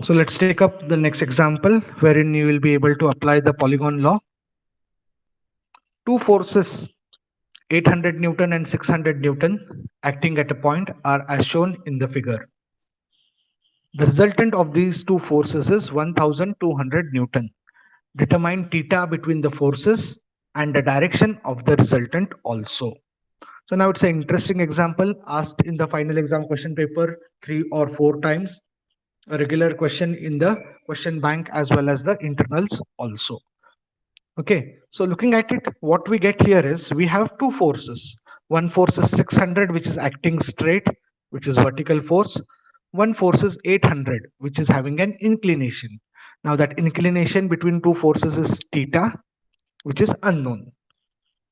So let's take up the next example wherein you will be able to apply the polygon law. Two forces 800 Newton and 600 Newton acting at a point are as shown in the figure. The resultant of these two forces is 1200 Newton. Determine theta between the forces and the direction of the resultant also. So now it's an interesting example asked in the final exam question paper 3 or 4 times. A regular question in the question bank as well as the internals also. Okay, so looking at it, what we get here is we have two forces. One force is 600, which is acting straight, which is vertical force. One force is 800, which is having an inclination. Now that inclination between two forces is theta, which is unknown.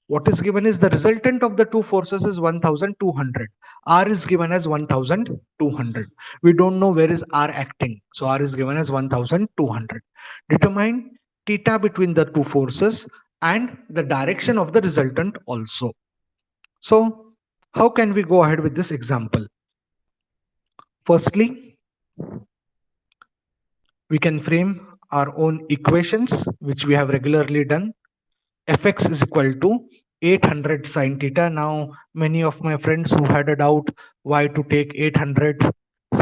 What is given is the resultant of the two forces is 1200. R is given as 1200. We don't know where is R acting. So R is given as 1200. Determine theta between the two forces and the direction of the resultant also. So how can we go ahead with this example? Firstly, we can frame our own equations, which we have regularly done. Fx is equal to 800 sine theta. Now many of my friends who had a doubt why to take 800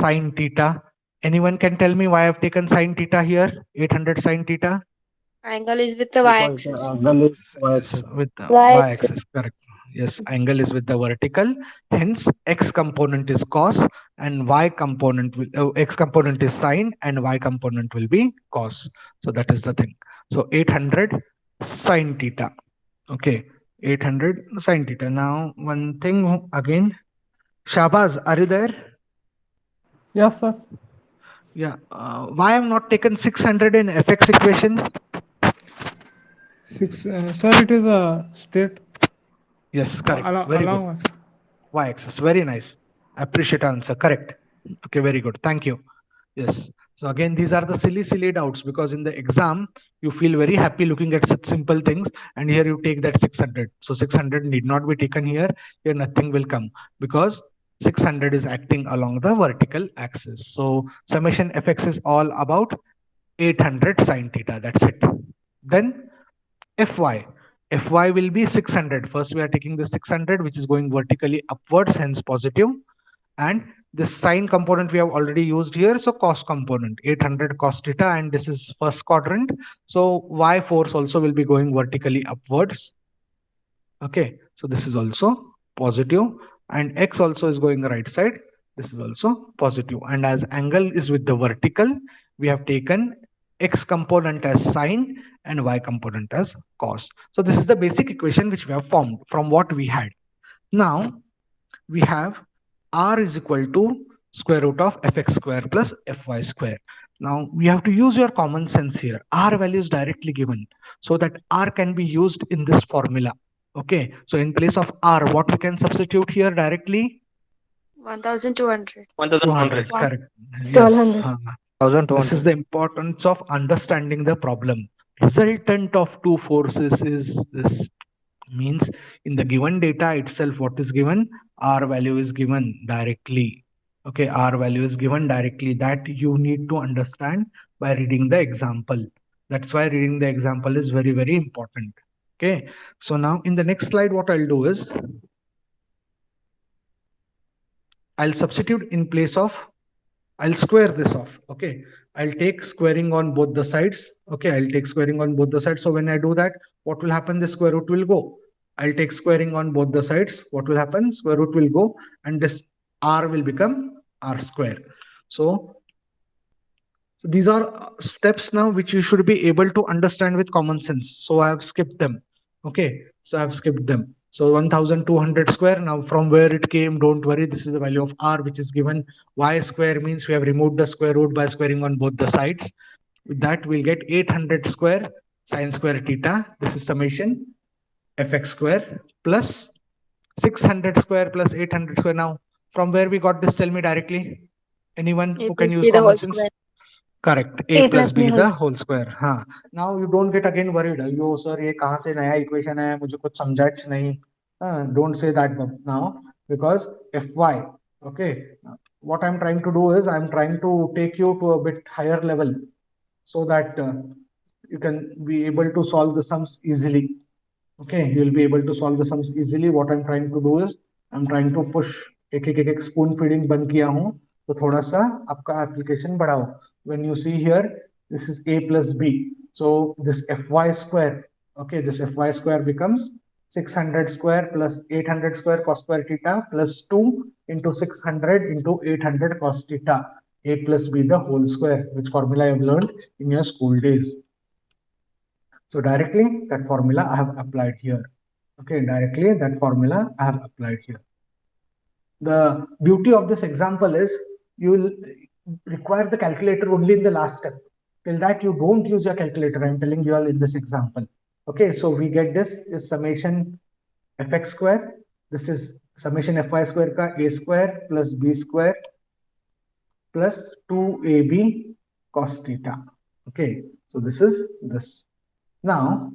sine theta, anyone can tell me why I've taken sine theta here, 800 sine theta? Angle is with the Because the y-axis. angle is Yes, y-axis. with the Y-axis. y-axis, correct. Yes, angle is with the vertical, hence x component is cos and y component will x component is sine and y component will be cos. So that is the thing. So 800 sine theta. Okay, 800 sine theta. Now one thing again, Shahbaz, are you there? Yes, sir. Yeah. Why I'm not taken 600 in fx equation? Sir, it is a straight Yes, correct. Very good. along axis. Y-axis. Very nice. Appreciate answer. Correct. Okay, very good. Thank you. Yes. So again, these are the silly doubts because in the exam you feel very happy looking at such simple things, and here you take that 600. So 600 need not be taken here. Here nothing will come because 600 is acting along the vertical axis. So summation fx is all about 800 sine theta. That's it. Then fy. Fy will be 600. First, we are taking the 600, which is going vertically upwards, hence positive. And this sine component we have already used here. So cos component, 800 cos theta, and this is first quadrant. So y force also will be going vertically upwards. Okay, so this is also positive, and x also is going the right side. This is also positive. And as angle is with the vertical, we have taken x component as sine and y component as cos. So this is the basic equation which we have formed from what we had. Now we have r is equal to square root of fx square plus fy square. Now we have to use your common sense here. R value is directly given so that r can be used in this formula. Okay, so in place of r, what we can substitute here directly? 1200. 200, 1200. correct. Yes. 1200. This is the importance of understanding the problem. Resultant of two forces is this, means in the given data itself what is given, r value is given directly. Okay, r value is given directly. That you need to understand by reading the example. That's why reading the example is very, very important. Okay, so now in the next slide what I'll do is I'll substitute in place of, I'll square this off. Okay, I'll take squaring on both the sides. Okay, I'll take squaring on both the sides. So when I do that, what will happen? The square root will go. I'll take squaring on both the sides. What will happen? Square root will go, and this r will become r square. So these are steps now which you should be able to understand with common sense. So I have skipped them. Okay, so I have skipped them. So 1200 square. Now from where it came, don't worry. This is the value of r which is given. Y square means we have removed the square root by squaring on both the sides. With that, we'll get 800 square sine square theta. This is summation fx square plus 600 square plus 800 square. Now, from where we got this? Tell me directly. Anyone A who can plus use b the common whole sense? square. Correct. A A plus plus b B the whole. whole square. हाँ. Now you don't get again worried. Yo sir, ये कहाँ से नया equation है? मुझे कुछ समझाइए नहीं. Don't say that now because fy. Okay. what I'm trying to do is I'm trying to take you to a bit higher level so that you can be able to solve the sums easily. Okay, you'll be able to solve the sums easily. What I'm trying to do is I'm trying to push एक spoon feeding बंद किया हूँ तो थोड़ा सा आपका application बढ़ाओ. When you see here, this is a plus b. So this fy square, okay, this fy square becomes 600 square plus 800 square cos square theta plus 2 into 600 into 800 cos theta, a plus b the whole square, which formula you have learned in your school days. So directly that formula I have applied here. Okay, directly that formula I have applied here. The beauty of this example is you will require the calculator only in the last step. Till that you don't use your calculator. I'm telling you all in this example. Okay, so we get this is summation fx square. This is summation fy square ka a square plus b square plus 2ab cos theta. Okay, so this is this. Now,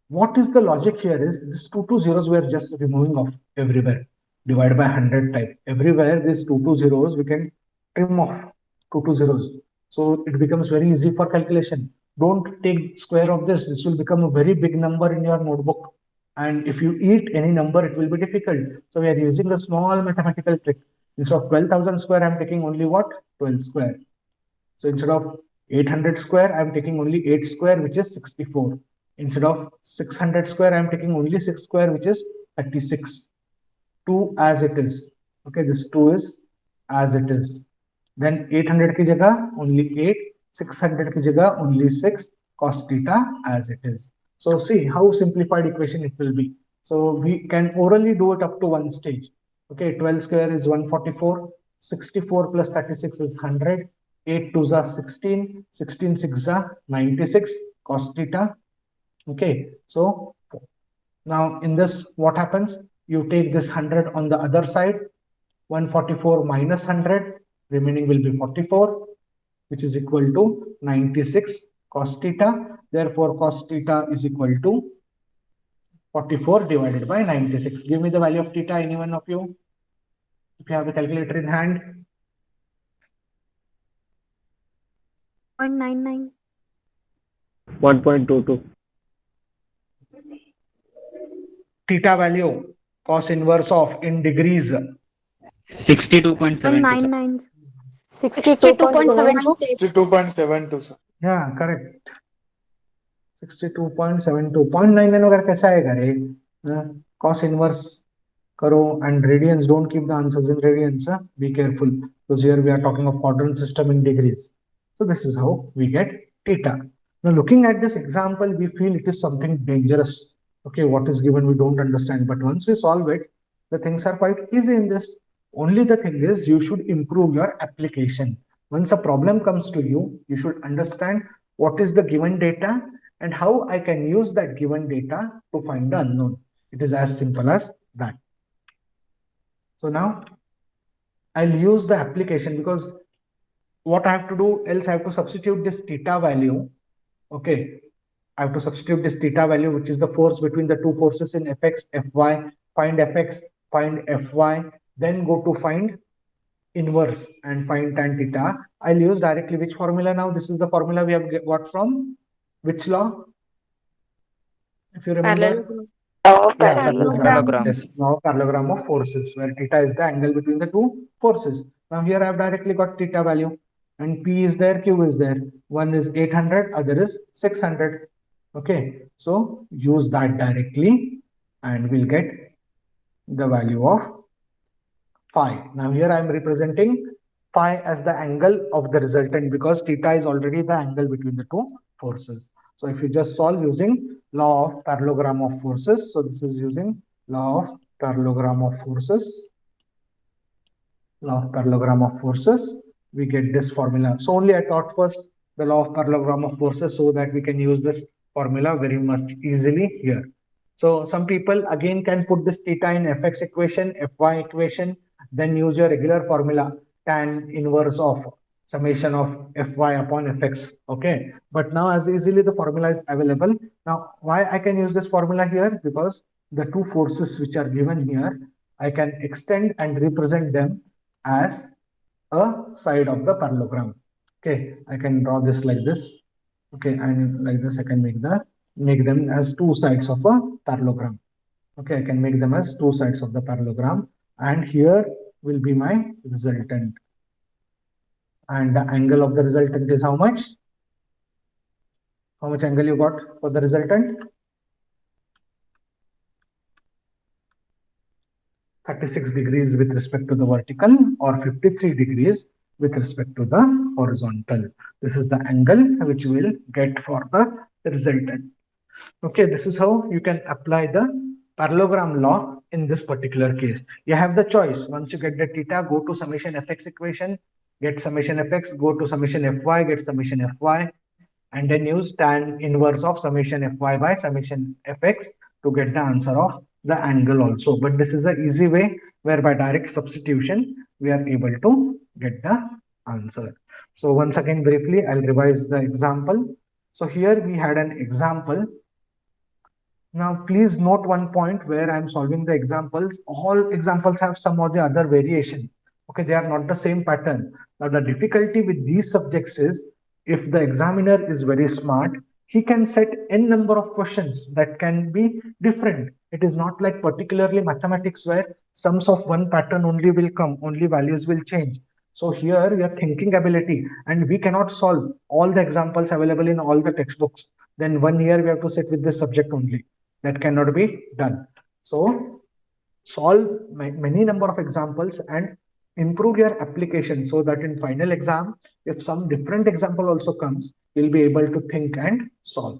what is the logic here is this 2 zeros we are just removing off everywhere. Divide by 100 type. Everywhere these 2 zeros we can trim off 2 zeros. So it becomes very easy for calculation. Don't take square of this. This will become a very big number in your notebook. And if you eat any number, it will be difficult. So we are using a small mathematical trick. Instead of 12,000 square, I'm taking only what? 12 square. So instead of 800 square, I'm taking only 8 square, which is 64. Instead of 600 square, I'm taking only 6 square, which is 36. 2 as it is. Okay, this 2 is as it is. Then 800 ki jagah only 8, 600 ki jagah only 6, cos theta as it is. So see how simplified equation it will be. So we can orally do it up to one stage. Okay, 12 square is 144, 64 plus 36 is 100, 8 2s are 16, 16 6s are 96, cos theta. Okay, so now in this, what happens? You take this 100 on the other side, 144 minus 100, remaining will be 44, which is equal to 96 cos theta. Therefore, cos theta is equal to 44 divided by 96. Give me the value of theta, any one of you, if you have a calculator in hand. 0.99. 1.22. Theta value, cos inverse of in degrees. 62.72. 0.99. 62.72. 62.72, sir. Yeah, correct. 62.72. 0.99 वगैरह कैसा आएगा रे? Cos inverse करो and radians. Don't keep the answers in radians. Be careful because here we are talking of quadrant system in degrees. So this is how we get theta. Now looking at this example, we feel it is something dangerous. Okay, what is given we don't understand. But once we solve it, the things are quite easy in this. Only the thing is you should improve your application. Once a problem comes to you, you should understand what is the given data and how I can use that given data to find the unknown. It is as simple as that. So now I'll use the application because what I have to do, else I have to substitute this theta value. Okay, I have to substitute this theta value, which is the force between the two forces in fx, fy, find fx, find fy, then go to find inverse and find tan theta. I'll use directly which formula now? This is the formula we have got from which law? If you remember. Parallelogram. Yes, now parallelogram of forces, where theta is the angle between the two forces. Now here I have directly got theta value, and P is there, Q is there. One is 800, other is 600. Okay, so use that directly, and we'll get the value of phi. Now here I am representing phi as the angle of the resultant because theta is already the angle between the two forces. So if you just solve using law of parallelogram of forces, so this is using law of parallelogram of forces. Law of parallelogram of forces, we get this formula. So only I taught first the law of parallelogram of forces so that we can use this formula very much easily here. So some people again can put this theta in fx equation, fy equation, then use your regular formula tan inverse of summation of fy upon fx. Okay, but now as easily the formula is available. Now why I can use this formula here? Because the two forces which are given here, I can extend and represent them as a side of the parallelogram. Okay, I can draw this like this. Okay, and like this I can make them as two sides of a parallelogram. Okay, I can make them as two sides of the parallelogram, and here will be my resultant. And the angle of the resultant is how much? How much angle you got for the resultant? 36 degrees with respect to the vertical, or 53 degrees with respect to the horizontal. This is the angle which we will get for the resultant. Okay, this is how you can apply the parallelogram law in this particular case. You have the choice. Once you get the theta, go to summation fx equation, get summation fx, go to summation fy, get summation fy, and then use tan inverse of summation fy by summation fx to get the answer of the angle also. But this is an easy way where by direct substitution we are able to get the answer. So once again briefly I'll revise the example. So here we had an example. Now please note one point where I'm solving the examples. All examples have some or the other variation. Okay, they are not the same pattern. Now the difficulty with these subjects is if the examiner is very smart, he can set n number of questions that can be different. It is not like particularly mathematics where sums of one pattern only will come, only values will change. So here your thinking ability, and we cannot solve all the examples available in all the textbooks. Then 1 year we have to sit with this subject only. That cannot be done. So solve many number of examples and improve your application so that in final exam, if some different example also comes, you'll be able to think and solve.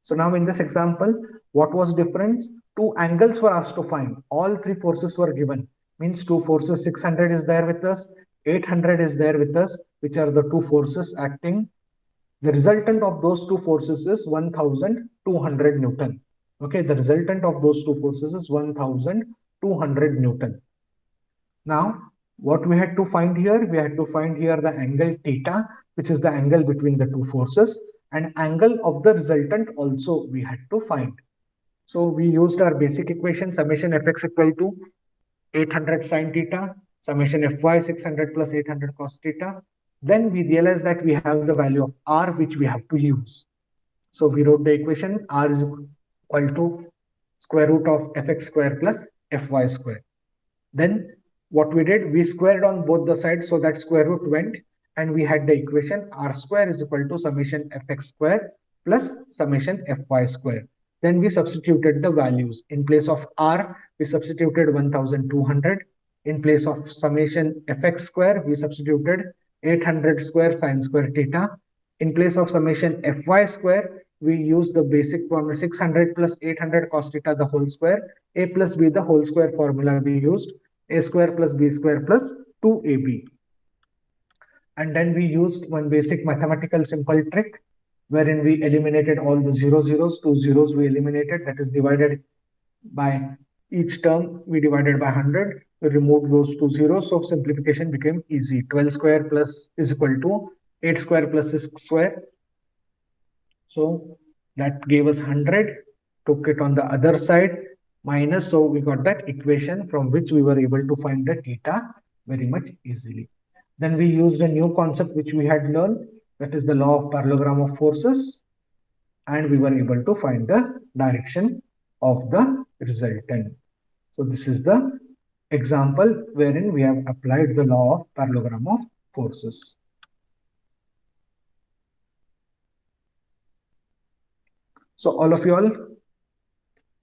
So now in this example, what was different? Two angles were asked to find. All three forces were given. Means two forces, 600 is there with us, 800 is there with us, which are the two forces acting. The resultant of those two forces is 1200 Newton. Okay, the resultant of those two forces is 1200 Newton. Now, what we had to find here? We had to find here the angle theta, which is the angle between the two forces, and angle of the resultant also we had to find. So we used our basic equation, summation fx equal to 800 sine theta, summation fy 600 plus 800 cos theta. Then we realized that we have the value of r which we have to use. So we wrote the equation r is equal to square root of fx square plus fy square. Then what we did, we squared on both the sides so that square root went, and we had the equation r square is equal to summation fx square plus summation fy square. Then we substituted the values. In place of r, we substituted 1200. In place of summation fx square, we substituted 800 square sine square theta. In place of summation fy square, we use the basic formula 600 plus 800 cos theta the whole square, a plus b the whole square formula we used, a square plus b square plus 2ab. And then we used one basic mathematical simple trick wherein we eliminated all the zeros, 2 zeros we eliminated, that is divided by each term we divided by 100. We removed those 2 zeros, so simplification became easy. 12 square plus is equal to 8 square plus 6 square. So that gave us 100, took it on the other side, minus, so we got that equation from which we were able to find the theta very much easily. Then we used a new concept which we had learned, that is the law of parallelogram of forces, and we were able to find the direction of the resultant. So this is the example wherein we have applied the law of parallelogram of forces. So all of you all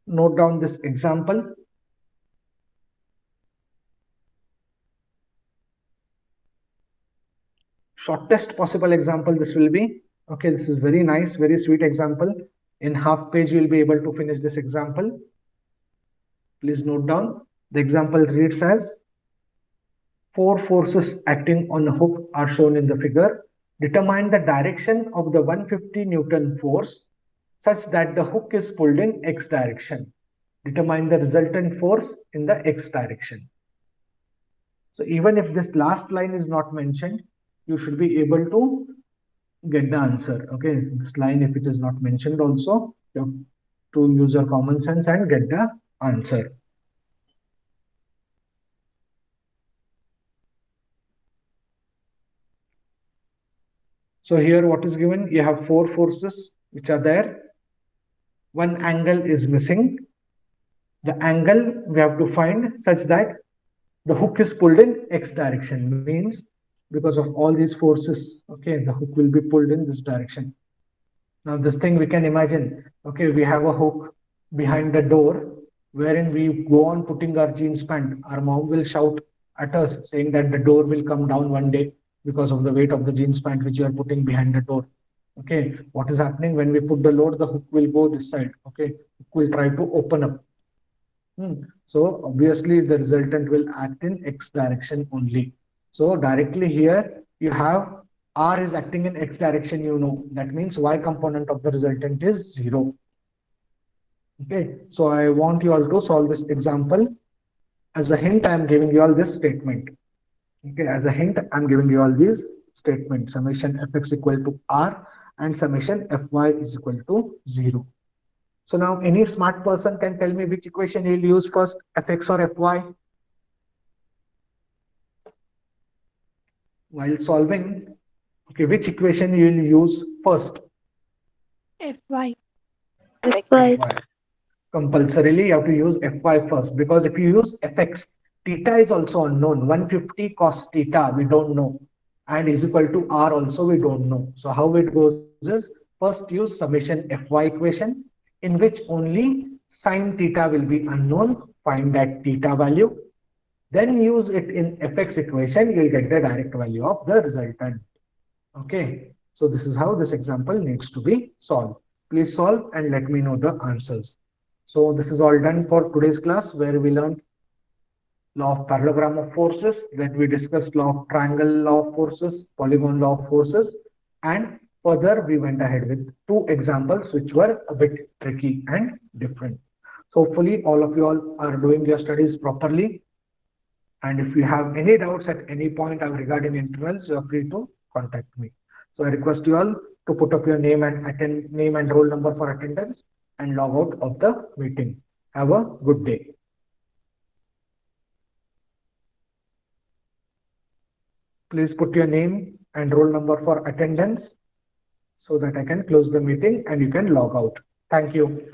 note down this example. Shortest possible example this will be. Okay, this is very nice, very sweet example. In half page, you will be able to finish this example. Please note down. The example reads as, 4 forces acting on a hook are shown in the figure. Determine the direction of the 150 Newton force such that the hook is pulled in x direction. Determine the resultant force in the x direction. So even if this last line is not mentioned, you should be able to get the answer. Okay, this line, if it is not mentioned also, you have to use your common sense and get the answer. So here what is given? You have 4 forces which are there. One angle is missing. The angle we have to find such that the hook is pulled in x direction, means because of all these forces, okay, the hook will be pulled in this direction. Now this thing we can imagine, okay, we have a hook behind the door wherein we go on putting our jeans pant. Our mom will shout at us saying that the door will come down one day because of the weight of the jeans pant which you are putting behind the door. Okay, what is happening when we put the load? The hook will go this side. Okay, hook will try to open up. So obviously the resultant will act in x direction only. So directly here you have r is acting in x direction, you know. That means y component of the resultant is 0. Okay, so I want you all to solve this example. As a hint, I am giving you all this statement. Okay, as a hint, I am giving you all these statements. Summation fx equal to r and summation fy is equal to 0. So now any smart person can tell me which equation you'll use first, fx or fy? While solving, okay, which equation you'll use first? Fy. Fy. Compulsorily you have to use fy first, because if you use fx, theta is also unknown. 150 cos theta we don't know, and is equal to r also we don't know. So how it goes is, first use summation fy equation, in which only sine theta will be unknown. Find that theta value, then use it in fx equation. You'll get the direct value of the resultant. Okay, so this is how this example needs to be solved. Please solve and let me know the answers. So this is all done for today's class, where we learned law of parallelogram of forces, then we discussed law of triangle law of forces, polygon law of forces, and further we went ahead with 2 examples which were a bit tricky and different. So hopefully all of you all are doing your studies properly, and if you have any doubts at any point regarding internals, you are free to contact me. So I request you all to put up your name and roll number for attendance and log out of the meeting. Have a good day. Please put your name and roll number for attendance so that I can close the meeting and you can log out. Thank you.